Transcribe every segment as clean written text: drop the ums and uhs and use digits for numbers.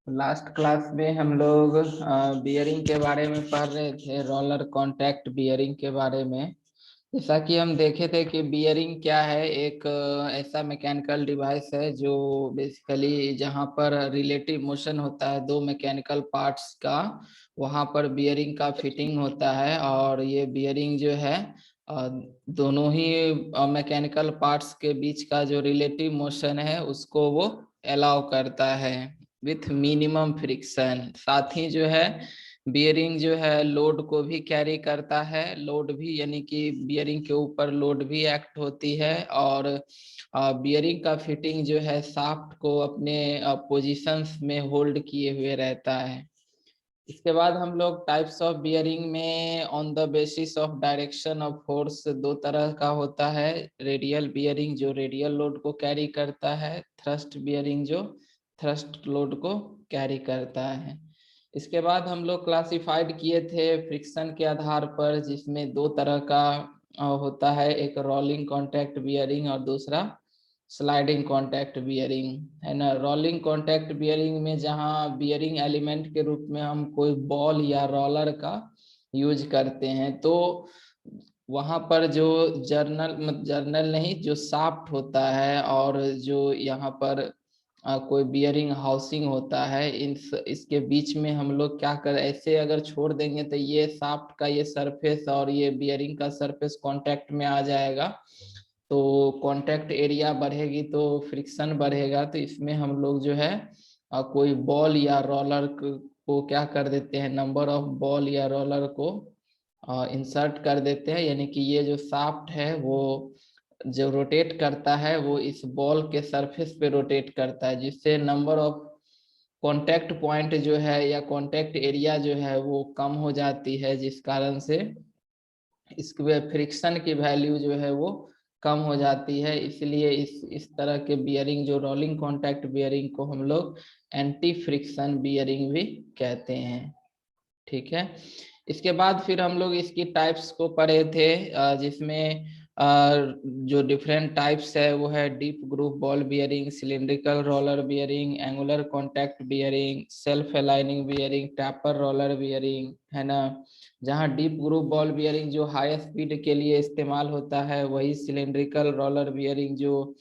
Last class में हम लोग बियरिंग के बारे में पढ़ रहे थे, रोलर कॉन्टैक्ट बियरिंग के बारे में। जैसा कि हम देखे थे कि बियरिंग क्या है, एक ऐसा मैकेनिकल डिवाइस है जो बेसिकली जहां पर रिलेटिव मोशन होता है दो मैकेनिकल पार्ट्स का, वहां पर बियरिंग का फिटिंग होता है। और ये बियरिंग जो है अ, दोनों ही मैकेनिकल पार्ट्स के बीच का जो रिलेटिव मोशन है उसको वो अलाउ करता है विथ मिनिमम फ्रिक्शन। साथ ही जो है बियरिंग जो है लोड को भी कैरी करता है, लोड भी यानी कि बियरिंग के ऊपर लोड भी एक्ट होती है। और बियरिंग का फिटिंग जो है शाफ्ट को अपने पोजीशंस में होल्ड किए हुए रहता है। इसके बाद हम लोग टाइप्स ऑफ बियरिंग में on the basis of direction of force दो तरह का होता है। रेडियल बियरिंग जो रेडियल लोड को कैरी करता है, थ्रस्ट बियरिंग जो थ्रस्ट लोड को कैरी करता है। इसके बाद हम लोग क्लासिफाइड किए थे फ्रिक्शन के आधार पर, जिसमें दो तरह का होता है, एक रोलिंग कॉन्टैक्ट बियरिंग और दूसरा स्लाइडिंग कॉन्टैक्ट बियरिंग है ना। रोलिंग कॉन्टैक्ट बियरिंग में जहां बियरिंग एलिमेंट के रूप में हम कोई बॉल या रोलर का यूज करते हैं, तो वहां पर जो जर्नल नहीं, जो शाफ्ट होता है और जो यहाँ पर कोई बियरिंग हाउसिंग होता है, इसके बीच में हम लोग क्या कर, ऐसे अगर छोड़ देंगे तो ये शाफ्ट का ये सरफेस और ये बियरिंग का सरफेस कांटेक्ट में आ जाएगा। तो कांटेक्ट एरिया बढ़ेगी तो फ्रिक्शन बढ़ेगा। तो इसमें हम लोग जो है कोई बॉल या रोलर को क्या कर देते हैं, नंबर ऑफ बॉल या रोलर को इंसर्ट कर देते हैं। यानी कि ये जो शाफ्ट है वो जो रोटेट करता है वो इस बॉल के सरफेस पे रोटेट करता है, जिससे नंबर ऑफ कांटेक्ट पॉइंट जो है या कांटेक्ट एरिया जो है वो कम हो जाती है, जिस कारण से इसके फ्रिक्शन की वैल्यू जो है वो कम हो जाती है। इसलिए इस तरह के बियरिंग जो रोलिंग कॉन्टैक्ट बियरिंग को हम लोग एंटी फ्रिक्शन बियरिंग भी कहते हैं। ठीक है। इसके बाद फिर हम लोग इसकी टाइप्स को पढ़े थे, जिसमें जो डिफरेंट टाइप्स है वो है deep groove ball bearing, cylindrical roller bearing, angular contact bearing, self aligning bearing, tapper roller bearing है ना। जहाँ डीप ग्रूव बॉल बियरिंग जो हाई स्पीड के लिए इस्तेमाल होता है, वही सिलिंड्रिकल रोलर बियरिंग जो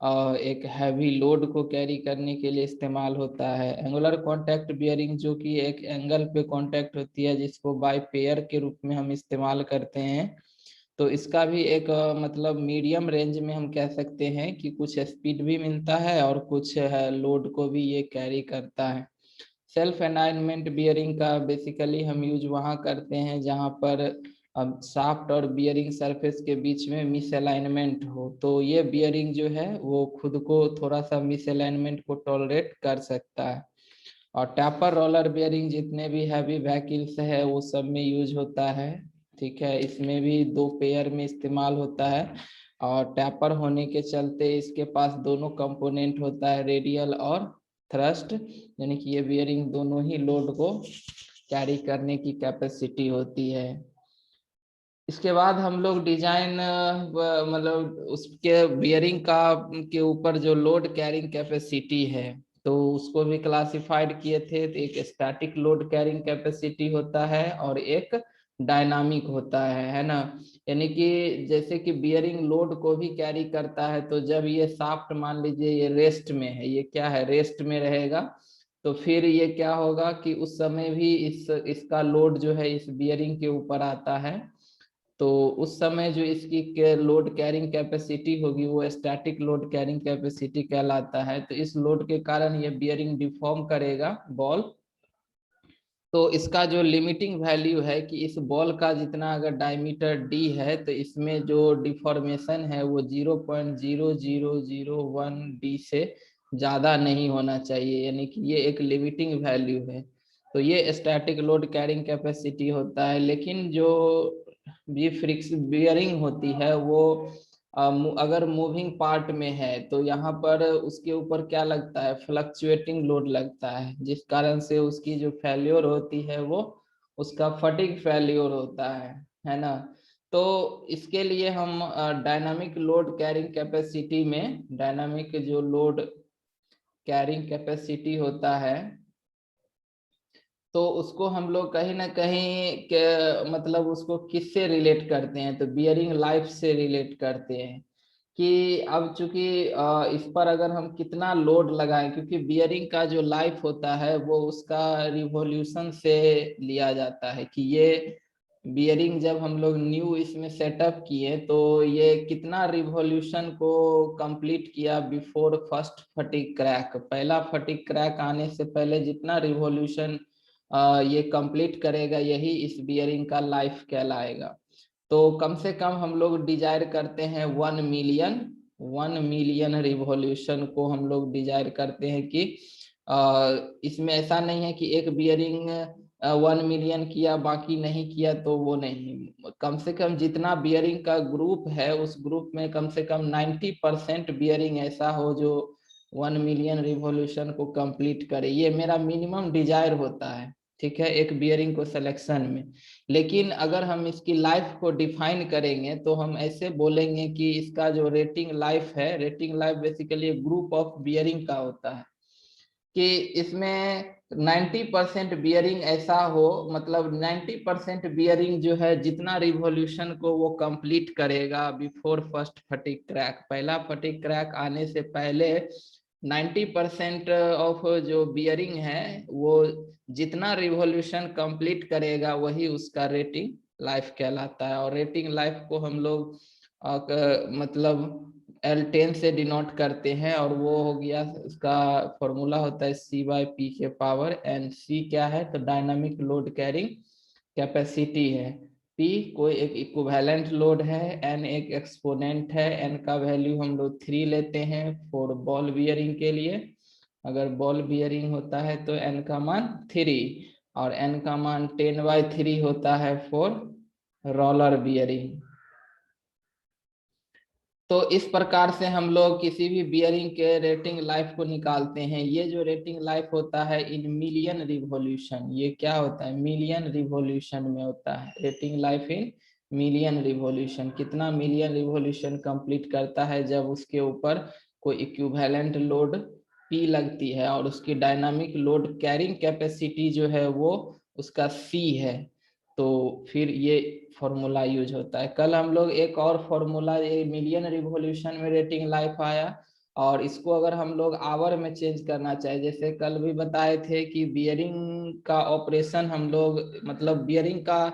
एक हैवी लोड को कैरी करने के लिए इस्तेमाल होता है। एंगुलर कॉन्टैक्ट बियरिंग जो कि एक एंगल पे कॉन्टैक्ट होती है, जिसको बाय पेयर के रूप में हम इस्तेमाल करते हैं। तो इसका भी एक मतलब मीडियम रेंज में हम कह सकते हैं कि कुछ स्पीड भी मिलता है और कुछ लोड को भी ये कैरी करता है। सेल्फ अलाइनमेंट बियरिंग का बेसिकली हम यूज वहाँ करते हैं जहाँ पर अब शाफ्ट और बियरिंग सरफेस के बीच में मिस अलाइनमेंट हो, तो ये बियरिंग जो है वो खुद को थोड़ा सा मिस अलाइनमेंट को टॉलरेट कर सकता है। और टैपर रोलर बियरिंग जितने भी हैवी व्हीकल्स है वो सब में यूज होता है। ठीक है, इसमें भी दो पेयर में इस्तेमाल होता है। और टैपर होने के चलते इसके पास दोनों कंपोनेंट होता है, रेडियल और थ्रस्ट, यानी कि ये बियरिंग दोनों ही लोड को कैरी करने की कैपेसिटी होती है। इसके बाद हम लोग डिजाइन मतलब उसके बियरिंग का के ऊपर जो लोड कैरिंग कैपेसिटी है तो उसको भी क्लासिफाइड किए थे। तो एक स्टैटिक लोड कैरिंग कैपेसिटी होता है और एक डायनामिक होता है ना। यानी कि जैसे कि बियरिंग लोड को भी कैरी करता है, तो जब ये शाफ्ट मान लीजिए ये रेस्ट में है, ये क्या है, रेस्ट में रहेगा, तो फिर ये क्या होगा कि उस समय भी इसका लोड जो है इस बियरिंग के ऊपर आता है। तो उस समय जो इसकी लोड कैरिंग कैपेसिटी होगी वो स्टैटिक लोड कैरिंग कैपेसिटी कहलाता है। तो इस लोड के कारण ये बियरिंग डिफॉर्म करेगा बॉल। तो इसका जो लिमिटिंग वैल्यू है कि इस बॉल का जितना अगर डायमीटर डी है तो इसमें जो डिफॉर्मेशन है वो 0.0001 डी से ज्यादा नहीं होना चाहिए, यानी कि ये एक लिमिटिंग वैल्यू है। तो ये स्टैटिक लोड कैरिंग कैपेसिटी होता है। लेकिन जो भी फ्रिक्स बियरिंग होती है वो अगर मूविंग पार्ट में है तो यहाँ पर उसके ऊपर क्या लगता है, फ्लक्चुएटिंग लोड लगता है, जिस कारण से उसकी जो फेल्योर होती है वो उसका फटिग फेल्योर होता है ना। तो इसके लिए हम डायनामिक लोड कैरिंग कैपेसिटी में, डायनामिक जो लोड कैरिंग कैपेसिटी होता है तो उसको हम लोग कहीं ना कहीं के मतलब उसको किससे रिलेट करते हैं, तो बियरिंग लाइफ से रिलेट करते हैं कि अब चूंकि इस पर अगर हम कितना लोड लगाएं, क्योंकि बियरिंग का जो लाइफ होता है वो उसका रिवॉल्यूशन से लिया जाता है कि ये बियरिंग जब हम लोग न्यू इसमें सेटअप किए तो ये कितना रिवॉल्यूशन को कंप्लीट किया बिफोर फर्स्ट फटीग क्रैक। पहला फटीग क्रैक आने से पहले जितना रिवॉल्यूशन ये कंप्लीट करेगा यही इस बियरिंग का लाइफ कहलाएगा। तो कम से कम हम लोग डिजायर करते हैं 1 मिलियन रिवॉल्यूशन को हम लोग डिजायर करते हैं कि इसमें ऐसा नहीं है कि एक बियरिंग 1 मिलियन किया बाकी नहीं किया, तो वो नहीं। कम से कम जितना बियरिंग का ग्रुप है उस ग्रुप में कम से कम 90% बियरिंग ऐसा हो जो 1 मिलियन रिवॉल्यूशन को कंप्लीट करे। ये मेरा मिनिमम डिजायर होता है, ठीक है, एक बियरिंग को सिलेक्शन में। लेकिन अगर हम इसकी लाइफ को डिफाइन करेंगे तो हम ऐसे बोलेंगे कि इसका जो रेटिंग लाइफ है, rating life basically group of bearing का होता है कि इसमें 90% बियरिंग ऐसा हो, मतलब 90% बियरिंग जो है जितना रिवॉल्यूशन को वो कंप्लीट करेगा बिफोर फर्स्ट फटीग क्रैक, पहला फटीग क्रैक आने से पहले 90% ऑफ जो बियरिंग है वो जितना रिवॉल्यूशन कंप्लीट करेगा वही उसका रेटिंग लाइफ कहलाता है। और रेटिंग लाइफ को हम लोग मतलब L10 से डिनोट करते हैं, और वो हो गया उसका फॉर्मूला होता है C/P के पावर एन। C क्या है, तो डायनामिक लोड कैरिंग कैपेसिटी है, P कोई एक इक्विवेलेंट लोड है, N एक एक्सपोनेंट है। N का वैल्यू हम लोग 3 लेते हैं फॉर बॉल बियरिंग के लिए। अगर बॉल बियरिंग होता है तो N का मान 3, और N का मान 10/3 होता है फॉर रोलर बियरिंग। तो इस प्रकार से हम लोग किसी भी बियरिंग के रेटिंग लाइफ को निकालते हैं। ये जो रेटिंग लाइफ होता है इन मिलियन रिवॉल्यूशन, ये क्या होता है, मिलियन रिवॉल्यूशन में होता है rating life in million revolution. कितना मिलियन रिवॉल्यूशन कंप्लीट करता है जब उसके ऊपर कोई इक्विवेलेंट लोड P लगती है और उसकी डायनामिक लोड कैरिंग कैपेसिटी जो है वो उसका C है, तो फिर ये फॉर्मूला यूज होता है। कल हम लोग एक और फॉर्मूला, ये मिलियन रिवॉल्यूशन में रेटिंग लाइफ आया, और इसको अगर हम लोग आवर में चेंज करना चाहे, जैसे कल भी बताए थे कि बियरिंग का ऑपरेशन हम लोग मतलब बियरिंग का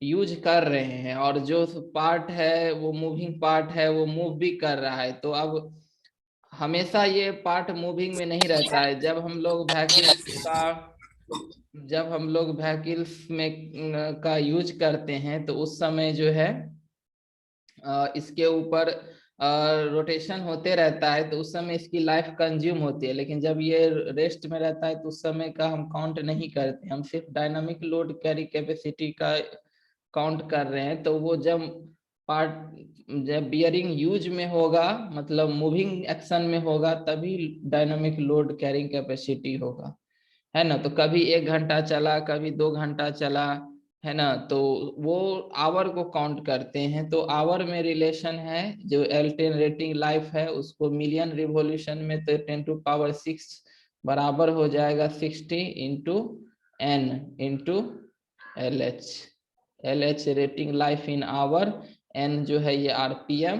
यूज कर रहे हैं, और जो पार्ट है वो मूविंग पार्ट है वो मूव भी कर रहा है। तो अब हमेशा ये पार्ट मूविंग में नहीं रहता है। जब हम लोग व्हीकल्स में का यूज करते हैं तो उस समय जो है इसके ऊपर रोटेशन होते रहता है, तो उस समय इसकी लाइफ कंज्यूम होती है। लेकिन जब ये रेस्ट में रहता है तो उस समय का हम काउंट नहीं करते, हम सिर्फ डायनामिक लोड कैरी कैपेसिटी का काउंट कर रहे हैं। तो वो जब बियरिंग यूज में होगा, मतलब मूविंग एक्शन में होगा, तभी डायनामिक लोड कैरिंग कैपेसिटी होगा, है ना। तो कभी 1 घंटा चला, कभी 2 घंटा चला, है ना, तो वो आवर को काउंट करते हैं। तो आवर में रिलेशन है, जो L10 रेटिंग लाइफ है उसको मिलियन रिवॉल्यूशन में, तो 10⁶ बराबर हो जाएगा 60 into N into LH। LH rating life in hour, N जो है ये RPM,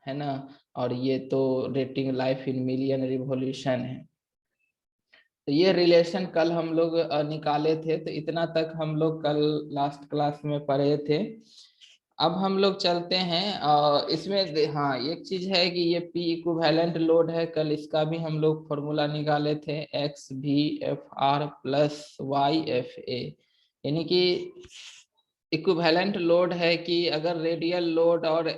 है ना, और ये तो rating life in million revolution है। तो ये रिलेशन कल हम लोग निकाले थे, तो इतना तक हम लोग कल लास्ट क्लास में पढ़े थे। अब हम लोग चलते हैं इसमें हाँ एक चीज है कि ये P इक्विवेलेंट लोड है, कल इसका भी हम लोग फॉर्मूला निकाले थे, XVFR प्लस YFA। यानी कि इक्विवेलेंट लोड है कि अगर रेडियल लोड और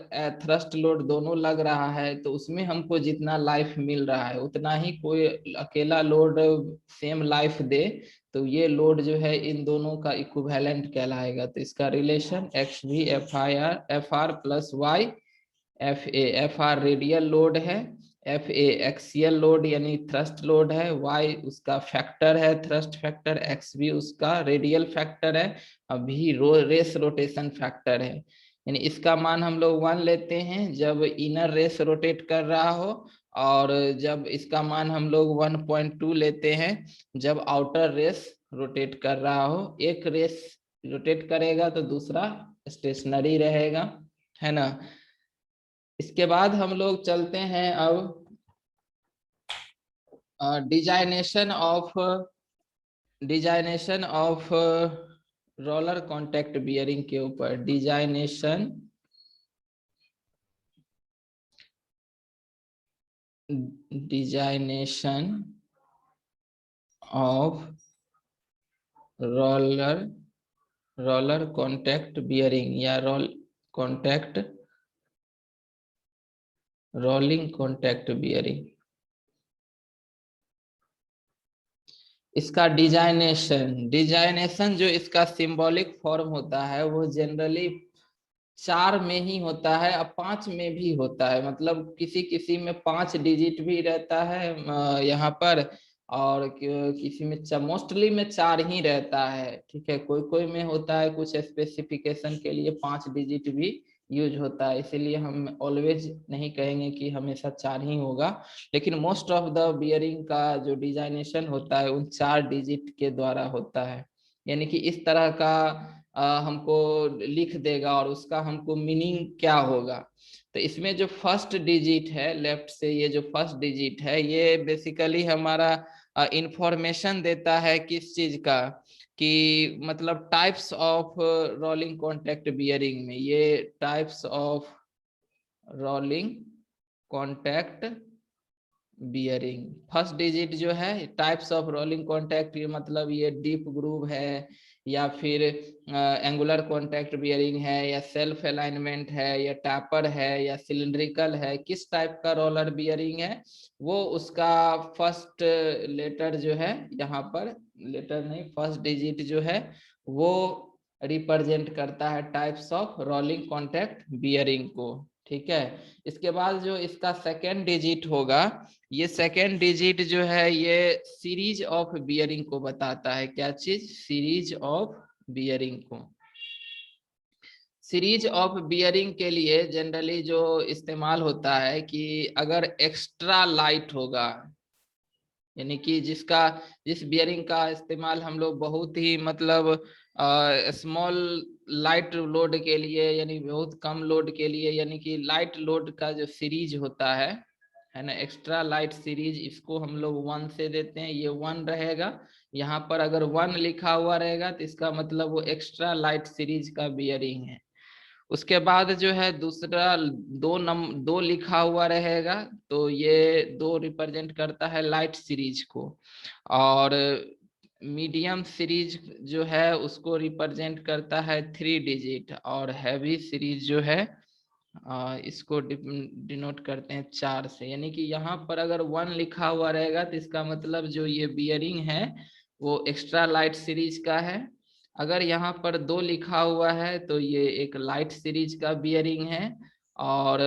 थ्रस्ट लोड दोनों लग रहा है तो उसमें हमको जितना लाइफ मिल रहा है उतना ही कोई अकेला लोड सेम लाइफ दे, तो ये लोड जो है इन दोनों का इक्विवेलेंट कहलाएगा। तो इसका relation XVFR plus YFA। FR radial load है, FA एक्सियल लोड यानी थ्रस्ट लोड है, Y उसका फैक्टर है, थ्रस्ट फैक्टर, XV उसका रेडियल फैक्टर है, अभी रेस रोटेशन फैक्टर है। यानी इसका मान हम लोग 1 लेते हैं जब इनर रेस रोटेट कर रहा हो, और जब इसका मान हम लोग 1.2 लेते हैं जब आउटर रेस रोटेट कर रहा हो, एक रेस रोटेट करेगा तो दूसरा स्टेशनरी रहेगा, है ना। इसके बाद हम लोग चलते हैं अब designation of roller contact bearing के ऊपर। Designation of roller contact bearing या रोलिंग कॉन्टैक्ट बियरिंग। इसका डिजाइनेशन जो इसका सिंबॉलिक फॉर्म होता है वो जनरली 4 में ही होता है, अब 5 में भी होता है, मतलब किसी किसी में 5 डिजिट भी रहता है यहाँ पर, और किसी में मोस्टली में 4 ही रहता है, ठीक है। कोई कोई में होता है, कुछ स्पेसिफिकेशन के लिए 5 डिजिट भी यूज होता है, इसीलिए हम ऑलवेज नहीं कहेंगे कि हमेशा 4 ही होगा, लेकिन मोस्ट ऑफ द बियरिंग का जो डिजाइनेशन होता है उन 4 डिजिट के द्वारा होता है। यानी कि इस तरह का हमको लिख देगा और उसका हमको मीनिंग क्या होगा। तो इसमें जो फर्स्ट डिजिट है लेफ्ट से, ये जो फर्स्ट डिजिट है ये बेसिकली हमारा इंफॉर्मेशन देता है किस चीज का, कि मतलब types of rolling contact bearing में, ये types of rolling contact bearing. First digit जो है टाइप्स ऑफ रोलिंग कॉन्टैक्ट, ये मतलब ये डीप ग्रूव है या फिर एंगुलर कॉन्टैक्ट बियरिंग है या सेल्फ अलाइनमेंट है या टैपर है या सिलिंड्रिकल है, किस टाइप का रोलर बियरिंग है वो उसका फर्स्ट लेटर जो है यहाँ पर, लेटर नहीं फर्स्ट डिजिट जो है वो रिप्रेजेंट करता है types of rolling contact bearing को, ठीक है। इसके बाद जो इसका सेकेंड डिजिट होगा, ये सेकेंड डिजिट जो है ये सीरीज ऑफ बियरिंग को बताता है। क्या चीज? सीरीज ऑफ बियरिंग को। सीरीज ऑफ बियरिंग के लिए जनरली जो इस्तेमाल होता है कि अगर एक्स्ट्रा लाइट होगा, यानी कि जिस बियरिंग का इस्तेमाल हम लोग बहुत ही मतलब स्मॉल लाइट लोड के लिए, यानी बहुत कम लोड के लिए, यानी कि लाइट लोड का जो सीरीज होता है ना, एक्स्ट्रा लाइट सीरीज, इसको हम लोग 1 से देते हैं, ये 1 रहेगा। यहाँ पर अगर 1 लिखा हुआ रहेगा तो इसका मतलब वो एक्स्ट्रा लाइट सीरीज का बियरिंग है। उसके बाद जो है दूसरा 2 लिखा हुआ रहेगा, तो ये 2 रिप्रेजेंट करता है लाइट सीरीज को, और मीडियम सीरीज जो है उसको रिप्रेजेंट करता है 3 डिजिट, और हैवी सीरीज जो है इसको डिनोट करते हैं 4 से। यानी कि यहाँ पर अगर 1 लिखा हुआ रहेगा तो इसका मतलब जो ये बियरिंग है वो एक्स्ट्रा लाइट सीरीज का है। अगर यहाँ पर 2 लिखा हुआ है तो ये एक लाइट सीरीज का बियरिंग है, और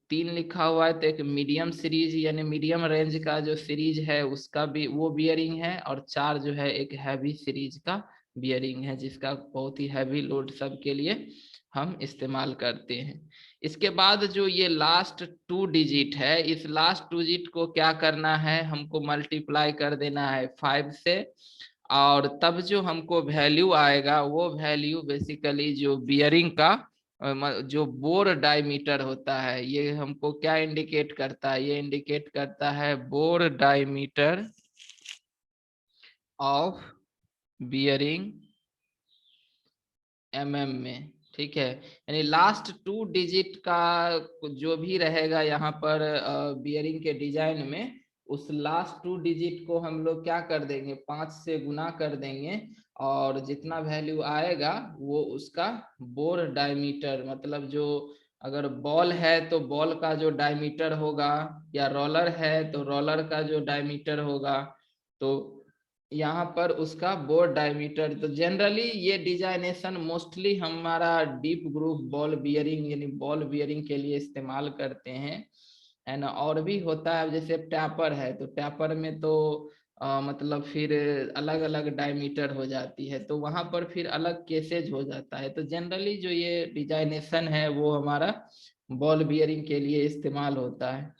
3 लिखा हुआ है तो एक मीडियम सीरीज यानी मीडियम रेंज का जो सीरीज है उसका भी वो बियरिंग है, और 4 जो है एक हैवी सीरीज का बियरिंग है, जिसका बहुत ही हैवी लोड सब के लिए हम इस्तेमाल करते हैं। इसके बाद जो ये लास्ट 2 डिजिट है, इस लास्ट 2 डिजिट को क्या करना है, हमको मल्टीप्लाई कर देना है 5 से, और तब जो हमको वैल्यू आएगा वो वैल्यू बेसिकली जो बियरिंग का जो बोर डायमीटर होता है, ये हमको क्या इंडिकेट करता है, ये इंडिकेट करता है बोर डायमीटर ऑफ बियरिंग में, ठीक है। यानी लास्ट 2 डिजिट का जो भी रहेगा यहाँ पर बियरिंग के डिजाइन में, उस लास्ट 2 डिजिट को हम लोग क्या कर देंगे, 5 से गुना कर देंगे, और जितना वैल्यू आएगा वो उसका बोर डायमीटर, मतलब जो अगर बॉल है तो बॉल का जो डायमीटर होगा, या रोलर है तो रोलर का जो डायमीटर होगा, तो यहाँ पर उसका बोर डायमीटर। तो जनरली ये डिजाइनेशन मोस्टली हमारा डीप ग्रूव बॉल बियरिंग यानी बॉल बियरिंग के लिए इस्तेमाल करते हैं, है ना। और भी होता है जैसे टैपर है, तो टैपर में तो मतलब फिर अलग अलग डायमीटर हो जाती है, तो वहां पर फिर अलग केसेज हो जाता है। तो जनरली जो ये डिजाइनेशन है वो हमारा बॉल बियरिंग के लिए इस्तेमाल होता है।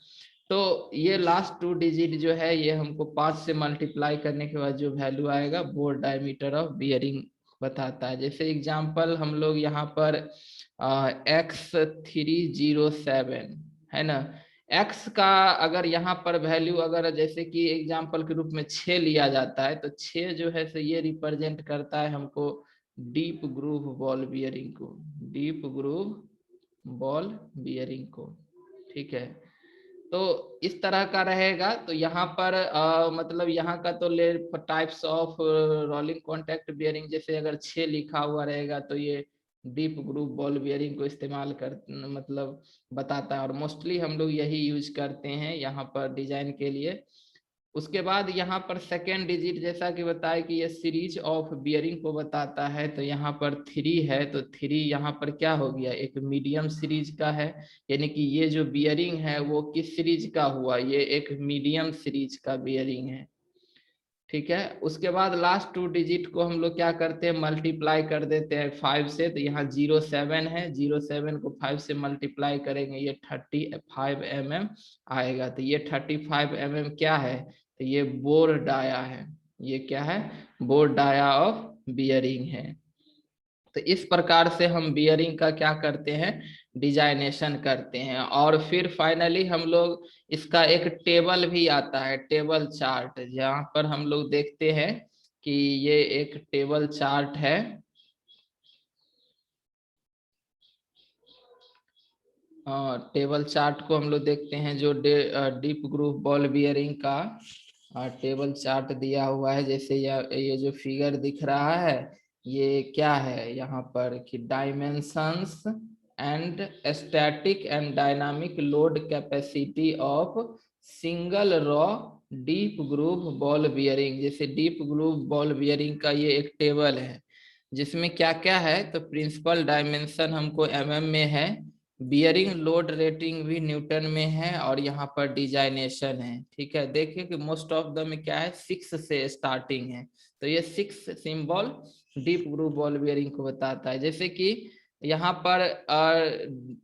तो ये लास्ट 2 डिजिट जो है ये हमको 5 से मल्टीप्लाई करने के बाद जो वैल्यू आएगा बोर डायमीटर ऑफ बियरिंग बताता है। जैसे एग्जांपल हम लोग यहाँ पर X307 है ना, X का अगर यहाँ पर वैल्यू अगर जैसे कि एग्जांपल के रूप में 6 लिया जाता है तो 6 जो है तो ये रिप्रेजेंट करता है हमको डीप ग्रूव बॉल बियरिंग को, डीप ग्रूव बॉल बियरिंग को। ठीक है, तो इस तरह का रहेगा। तो यहाँ पर मतलब यहाँ का तो ले types of rolling contact bearing, जैसे अगर 6 लिखा हुआ रहेगा तो ये डीप ग्रूव बॉल बियरिंग को इस्तेमाल कर मतलब बताता है, और मोस्टली हम लोग यही यूज करते हैं यहाँ पर डिजाइन के लिए। उसके बाद यहाँ पर सेकेंड डिजिट जैसा कि बताया कि ये सीरीज ऑफ बियरिंग को बताता है, तो यहाँ पर 3 है, तो 3 यहाँ पर क्या हो गया, एक मीडियम सीरीज का है, यानी कि ये जो बियरिंग है वो किस सीरीज का हुआ, ये एक मीडियम सीरीज का बियरिंग है। ठीक है, उसके बाद लास्ट 2 डिजिट को हम लोग क्या करते हैं, मल्टीप्लाई कर देते हैं 5 से, तो यहाँ 07 है, 07 को 5 से मल्टीप्लाई करेंगे ये 35 mm आएगा। तो ये 35 mm क्या है, तो ये बोर डाया है, ये क्या है, बोर डाया ऑफ बियरिंग है। तो इस प्रकार से हम बियरिंग का क्या करते हैं, डिजाइनेशन करते हैं। और फिर फाइनली हम लोग इसका एक टेबल भी आता है, टेबल चार्ट, जहाँ पर हम लोग देखते हैं कि ये एक टेबल चार्ट है। टेबल चार्ट को हम लोग देखते हैं जो डीप ग्रूव बॉल बियरिंग का टेबल चार्ट दिया हुआ है। जैसे ये जो फिगर दिख रहा है ये क्या है, यहाँ पर कि dimensions and static and dynamic load capacity of single row deep groove ball bearing. जैसे डीप ग्रूव बॉल बियरिंग का ये एक टेबल है जिसमें क्या क्या है, तो प्रिंसिपल डायमेंशन हमको mm में है, बियरिंग लोड रेटिंग भी न्यूटन में है, और यहाँ पर डिजाइनेशन है। ठीक है, देखिए कि मोस्ट ऑफ द में क्या है, 6 से स्टार्टिंग है, तो ये 6 symbol deep groove ball bearing को बताता है। जैसे कि यहाँ पर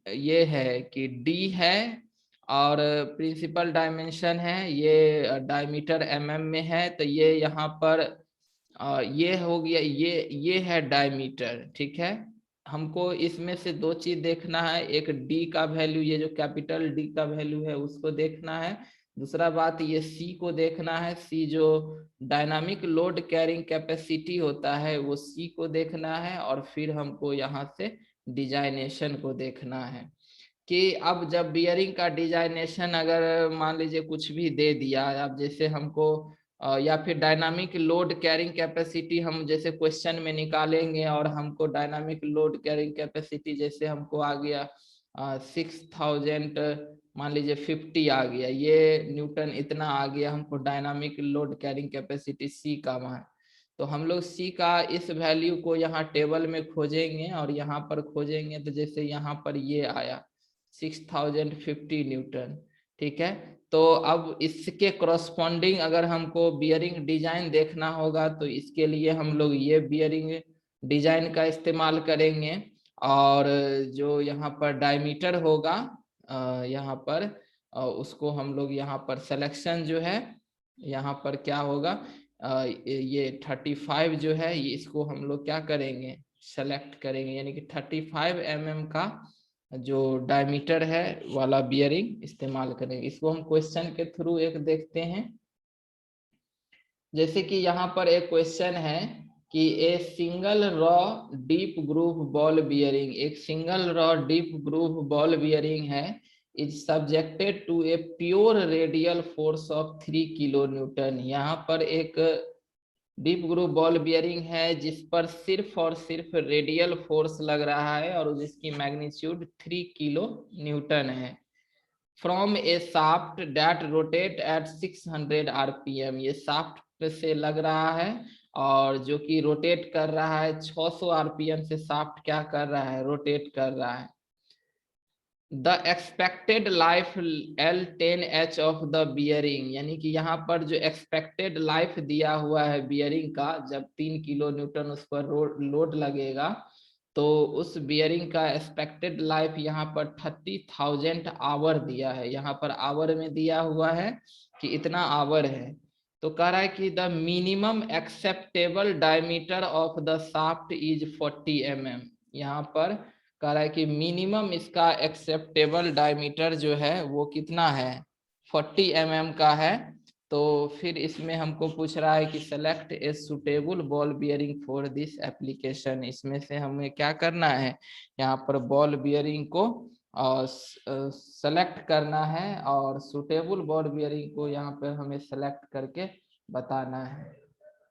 ये है कि डी है और प्रिंसिपल डायमेंशन है, ये डायमीटर mm में है, तो ये यहाँ पर ये हो गया, ये है डायमीटर। ठीक है, हमको इसमें से 2 चीज देखना है, एक डी का वैल्यू, ये जो कैपिटल डी का वैल्यू है उसको देखना है, दूसरा बात ये सी को देखना है, सी जो डायनामिक लोड कैरिंग कैपेसिटी होता है वो सी को देखना है, और फिर हमको यहाँ से डिजाइनेशन को देखना है कि अब जब बियरिंग का डिजाइनेशन अगर मान लीजिए कुछ भी दे दिया, अब जैसे हमको या फिर डायनामिक लोड कैरिंग कैपेसिटी हम जैसे क्वेश्चन में निकालेंगे, और हमको डायनामिक लोड कैरिंग कैपेसिटी जैसे हमको आ गया 6000 मान लीजिए 50 आ गया, ये न्यूटन इतना आ गया, हमको dynamic load carrying capacity C का मान, तो हम लोग सी का इस वैल्यू को यहाँ टेबल में खोजेंगे और यहाँ पर खोजेंगे, तो जैसे यहाँ पर ये आया 6050 न्यूटन। ठीक है, तो अब इसके करस्पॉन्डिंग अगर हमको बियरिंग डिजाइन देखना होगा तो इसके लिए हम लोग ये बियरिंग डिजाइन का इस्तेमाल करेंगे, और जो यहाँ पर डायमीटर होगा यहाँ पर उसको हम लोग यहाँ पर सिलेक्शन जो है यहाँ पर क्या होगा, ये 35 जो है ये इसको हम लोग क्या करेंगे, सेलेक्ट करेंगे, यानी कि 35 mm का जो डायमीटर है वाला बियरिंग इस्तेमाल करेंगे। इसको हम क्वेश्चन के थ्रू एक देखते हैं। जैसे कि यहाँ पर एक क्वेश्चन है कि a single row deep groove ball bearing, एक single row deep groove ball bearing है, is subjected to a pure radial force of 3 kilo newton. यहाँ पर एक डीप ग्रूव बॉल बियरिंग है जिस पर सिर्फ और सिर्फ रेडियल फोर्स लग रहा है और जिसकी मैग्नीट्यूड 3 किलो न्यूटन है, from A shaft that rotate eight 600 RPM. ये शाफ्ट से लग रहा है और जो कि रोटेट कर रहा है 600 आरपीएम से, शाफ्ट क्या कर रहा है, रोटेट कर रहा है। The expected life L10H of the bearing, यानी कि यहाँ पर जो एक्सपेक्टेड लाइफ दिया हुआ है बियरिंग का, जब 3 किलो न्यूटन उस पर लोड लगेगा तो उस बियरिंग का एक्सपेक्टेड लाइफ यहाँ पर 30,000 आवर दिया है, यहाँ पर आवर में दिया हुआ है कि इतना आवर है। तो कह रहा है कि the minimum acceptable diameter of the shaft is 40 mm। यहाँ पर कह रहा है कि मिनिमम इसका एक्सेप्टेबल डायमीटर जो है वो कितना है, 40 mm का है। तो फिर इसमें हमको पूछ रहा है कि select a suitable ball bearing for this application. इसमें से हमें क्या करना है, यहाँ पर बॉल बियरिंग को सेलेक्ट करना है और सुटेबल बॉल बियरिंग को यहाँ पर हमें सेलेक्ट करके बताना है।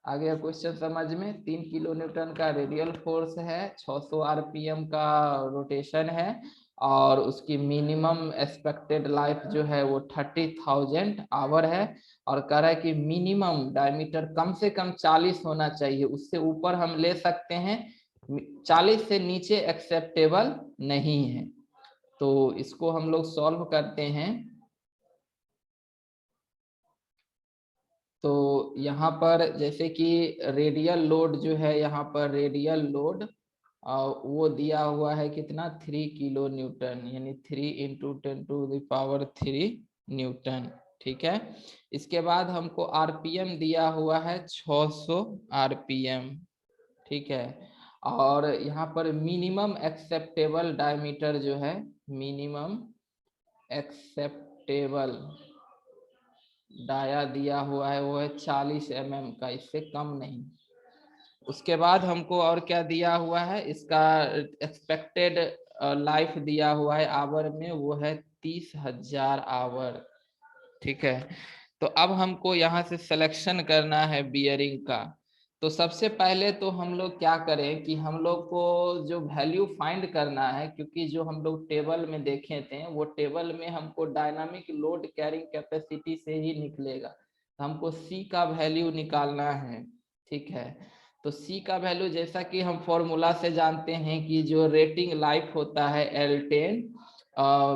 आगे क्वेश्चन समझ में, 3 किलो न्यूटन का रेडियल फोर्स है, 600 आरपीएम का रोटेशन है और उसकी मिनिमम एक्सपेक्टेड लाइफ जो है वो 30,000 आवर है। और कह रहा है कि मिनिमम डायमीटर कम से कम 40 होना चाहिए, उससे ऊपर हम ले सकते हैं, 40 से नीचे एक्सेप्टेबल नहीं है। तो इसको हम लोग सॉल्व करते हैं। तो यहाँ पर जैसे कि रेडियल लोड जो है, यहाँ पर रेडियल लोड वो दिया हुआ है कितना, 3 किलो न्यूटन, यानी 3 इंटू 10⁻³ न्यूटन। ठीक है, इसके बाद हमको आरपीएम दिया हुआ है 600 आरपीएम। ठीक है, और यहाँ पर मिनिमम एक्सेप्टेबल डायमीटर जो है, मिनिमम एक्सेप्टेबल डाया दिया हुआ है वो है 40 mm का, इससे कम नहीं। उसके बाद हमको और क्या दिया हुआ है, इसका एक्सपेक्टेड लाइफ दिया हुआ है आवर में, वो है 30,000 आवर। ठीक है, तो अब हमको यहाँ से सिलेक्शन करना है बियरिंग का। तो सबसे पहले तो हम लोग क्या करें कि हम लोग को जो वैल्यू फाइंड करना है, क्योंकि जो हम लोग टेबल में देखे थे वो टेबल में हमको डायनामिक लोड कैरिंग कैपेसिटी से ही निकलेगा, तो हमको सी का वैल्यू निकालना है। ठीक है, तो सी का वैल्यू जैसा कि हम फॉर्मूला से जानते हैं कि जो रेटिंग लाइफ होता है L10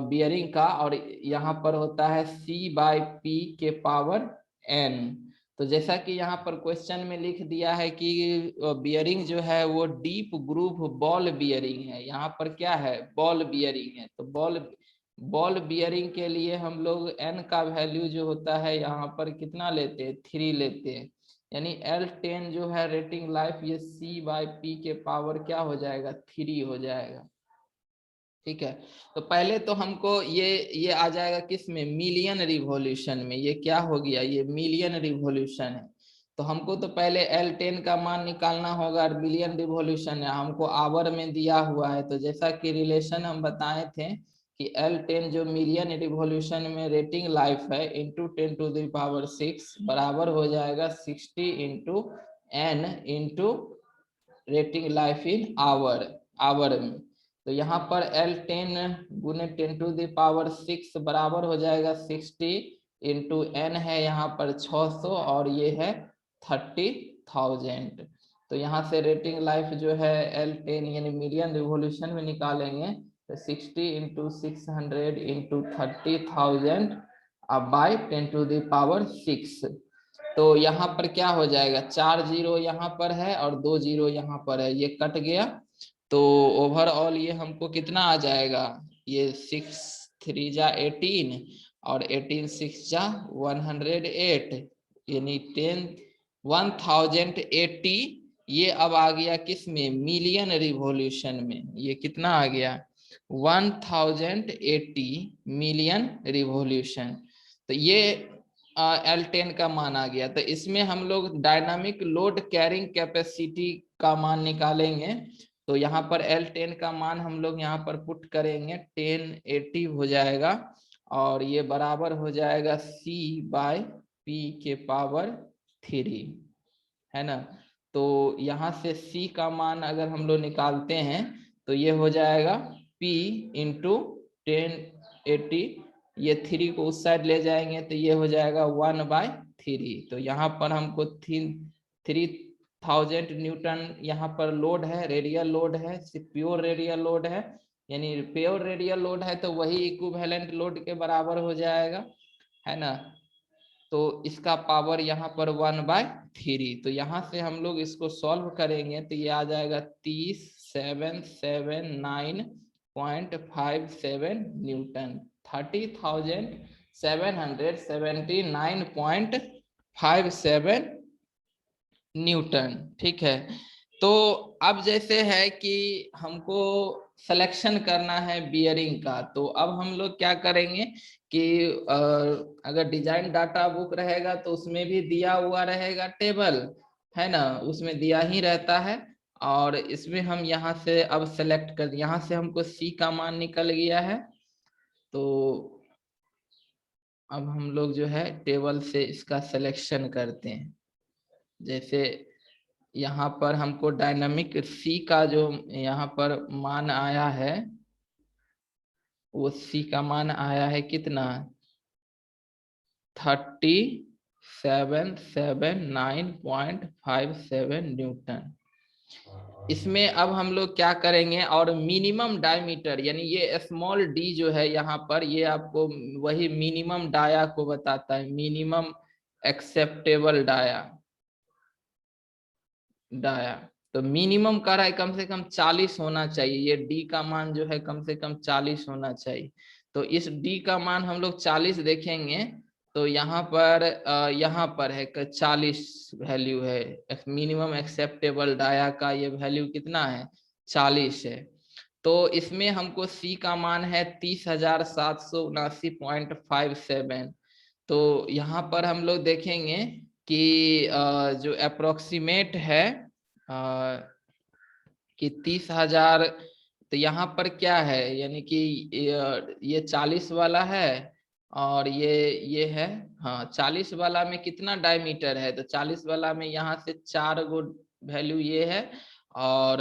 बियरिंग का, और यहाँ पर होता है C/P के पावर n। तो जैसा कि यहाँ पर क्वेश्चन में लिख दिया है कि बियरिंग जो है वो डीप ग्रूव बॉल बियरिंग है, यहाँ पर क्या है, बॉल बियरिंग है। तो बॉल बियरिंग के लिए हम लोग n का वैल्यू जो होता है यहाँ पर कितना लेते हैं, 3 लेते हैं, यानी L10 जो है रेटिंग लाइफ, ये C/P के पावर क्या हो जाएगा, 3 हो जाएगा। ठीक है, तो पहले तो हमको ये आ जाएगा किस में, मिलियन रिवॉल्यूशन में। ये क्या हो गया, ये मिलियन रिवॉल्यूशन है। तो हमको तो पहले L10 का मान निकालना होगा, मिलियन रिवॉल्यूशन है, हमको आवर में दिया हुआ है। तो जैसा कि रिलेशन हम बताए थे कि L10 जो मिलियन रिवॉल्यूशन में रेटिंग लाइफ है इंटू 10⁻6 बराबर हो जाएगा 60 इंटू n इंटू रेटिंग लाइफ इन आवर में। तो यहाँ पर L10 गुने 10⁻6 बराबर हो जाएगा 60 इंटू n है यहाँ पर 600 और ये है 30,000। तो यहाँ से रेटिंग लाइफ जो है L10 यानी मिलियन रिवॉल्यूशन में निकालेंगे, तो 60 इंटू 600 इंटू 30,000 अब बाई 10⁻6। तो यहाँ पर क्या हो जाएगा, 4 जीरो यहाँ पर है और 2 जीरो यहाँ पर है, ये कट गया। तो ओवरऑल ये हमको कितना आ जाएगा, ये 6 3 जा 18 और 18 6 जा 108, यानी 1080। ये अब आ गया किस में, मिलियन रिवॉल्यूशन में। ये कितना आ गया, 1080 मिलियन रिवॉल्यूशन। तो ये L10 का मान आ गया। तो इसमें हम लोग डायनामिक लोड कैरिंग कैपेसिटी का मान निकालेंगे। तो यहाँ पर L10 का मान हम लोग यहाँ पर पुट करेंगे, 1080 हो जाएगा और ये बराबर हो जाएगा C/P के पावर 3, है ना। तो यहाँ से C का मान अगर हम लोग निकालते हैं तो ये हो जाएगा P इंटू 1080, ये 3 को उस साइड ले जाएंगे तो ये हो जाएगा 1/3। तो यहाँ पर हमको 3000 न्यूटन यहाँ पर लोड है, रेडियल लोड है, प्योर रेडियल लोड है, यानी प्योर रेडियल लोड है तो वही इक्विवेलेंट लोड के बराबर हो जाएगा, है ना। तो इसका पावर यहाँ पर 1/3। तो यहाँ से हम लोग इसको सॉल्व करेंगे तो ये आ जाएगा 30 30,779.57 न्यूटन, 30,779.57 न्यूटन। ठीक है, तो अब जैसे है कि हमको सिलेक्शन करना है बियरिंग का, तो अब हम लोग क्या करेंगे कि अगर डिजाइन डाटा बुक रहेगा तो उसमें भी दिया हुआ रहेगा टेबल, है ना, उसमें दिया ही रहता है। और इसमें हम यहाँ से अब सेलेक्ट कर, यहाँ से हमको सी का मान निकल गया है, तो अब हम लोग जो है टेबल से इसका सिलेक्शन करते हैं। जैसे यहाँ पर हमको डायनामिक सी का जो यहाँ पर मान आया है, वो सी का मान आया है कितना, 30,779.57 न्यूटन। इसमें अब हम लोग क्या करेंगे, और मिनिमम डायमीटर यानी ये स्मॉल डी जो है यहाँ पर, ये आपको वही मिनिमम डाया को बताता है, मिनिमम एक्सेप्टेबल डाया। तो मिनिमम कर रहा है कम से कम 40 होना चाहिए, ये डी का मान जो है कम से कम 40 होना चाहिए। तो इस डी का मान हम लोग 40 देखेंगे, तो यहाँ पर है 40 वैल्यू है, मिनिमम एक्सेप्टेबल डाया का ये वैल्यू कितना है, 40 है। तो इसमें हमको सी का मान है 30,779.57। तो यहाँ पर हम लोग देखेंगे कि जो अप्रोक्सीमेट है कि 30,000, तो यहाँ पर क्या है, यानी कि ये 40 वाला है, और ये है, हाँ 40 वाला में कितना डायमीटर है, तो 40 वाला में यहाँ से 4 गो वैल्यू ये है और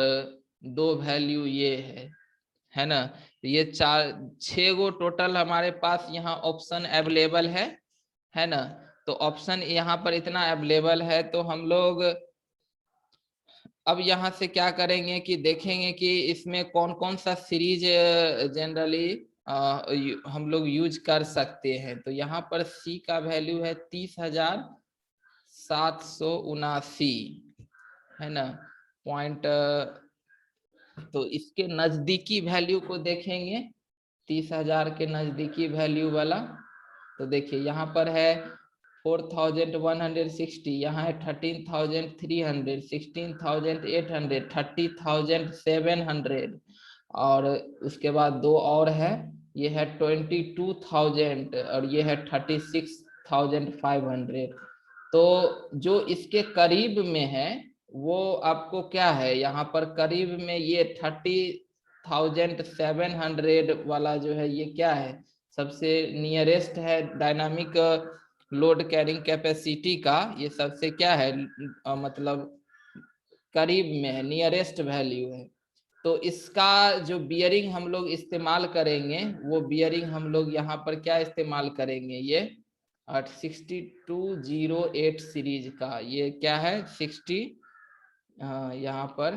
2 वैल्यू ये है ना, तो ये 6 गो टोटल हमारे पास यहाँ ऑप्शन अवेलेबल है ना। तो ऑप्शन यहाँ पर इतना अवेलेबल है, तो हम लोग अब यहाँ से क्या करेंगे कि देखेंगे कि इसमें कौन कौन सा सीरीज जनरली हम लोग यूज कर सकते हैं। तो यहाँ पर सी का वैल्यू है 30,779 है ना पॉइंट, तो इसके नजदीकी वैल्यू को देखेंगे, 30,000 के नजदीकी वैल्यू वाला। तो देखिए यहाँ पर है 4,160, यहाँ है 13,300, 16,800, 30,700, और उसके बाद 2 और है, ये है 22,000 और ये है 36,500। तो जो इसके करीब में है वो आपको क्या है, यहाँ पर करीब में ये 30,700 वाला जो है ये क्या है, सबसे नियरेस्ट है डायनामिक लोड कैरिंग कैपेसिटी का, ये सबसे क्या है मतलब करीब में है, नियरेस्ट वैल्यू है। तो इसका जो बियरिंग हम लोग इस्तेमाल करेंगे, वो बियरिंग हम लोग यहाँ पर क्या इस्तेमाल करेंगे, ये 6208 सीरीज का, ये क्या है 60, यहाँ पर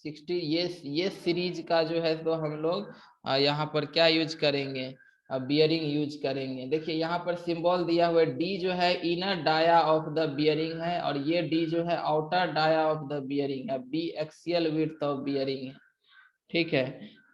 60, ये सीरीज का जो है तो हम लोग यहाँ पर क्या यूज करेंगे, बियरिंग यूज करेंगे। देखिए यहाँ पर सिंबल दिया हुआ है, डी जो है inner dia of the bearing है, और ये डी जो है outer dia of the bearing है, B axial width of bearing है। ठीक है,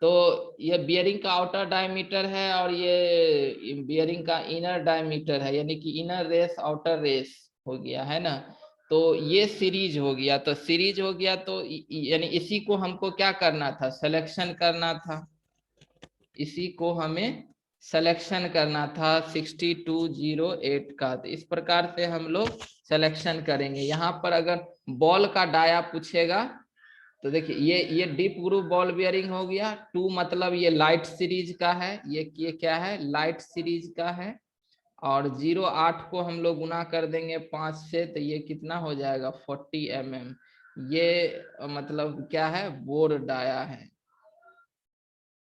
तो ये बियरिंग का आउटर डायमीटर है और ये बियरिंग का इनर डायमीटर है, यानी कि इनर रेस आउटर रेस हो गया, है ना। तो ये सीरीज हो गया, तो सीरीज हो गया, तो यानी इसी को हमको क्या करना था, सिलेक्शन करना था, इसी को हमें सिलेक्शन करना था 6208 का। तो इस प्रकार से हम लोग सिलेक्शन करेंगे। यहाँ पर अगर बॉल का डाया पूछेगा तो देखिए ये डीप ग्रूव बॉल बियरिंग हो गया, 2 मतलब ये लाइट सीरीज का है, ये क्या है, लाइट सीरीज का है, और 0.8 को हम लोग गुना कर देंगे 5 से, तो ये कितना हो जाएगा 40 mm, ये मतलब क्या है, बोर डाया है।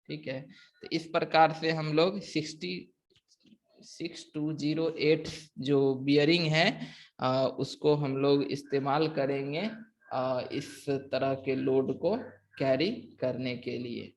ठीक है, तो इस प्रकार से हम लोग 6208 जो बियरिंग है उसको हम लोग इस्तेमाल करेंगे इस तरह के लोड को कैरी करने के लिए।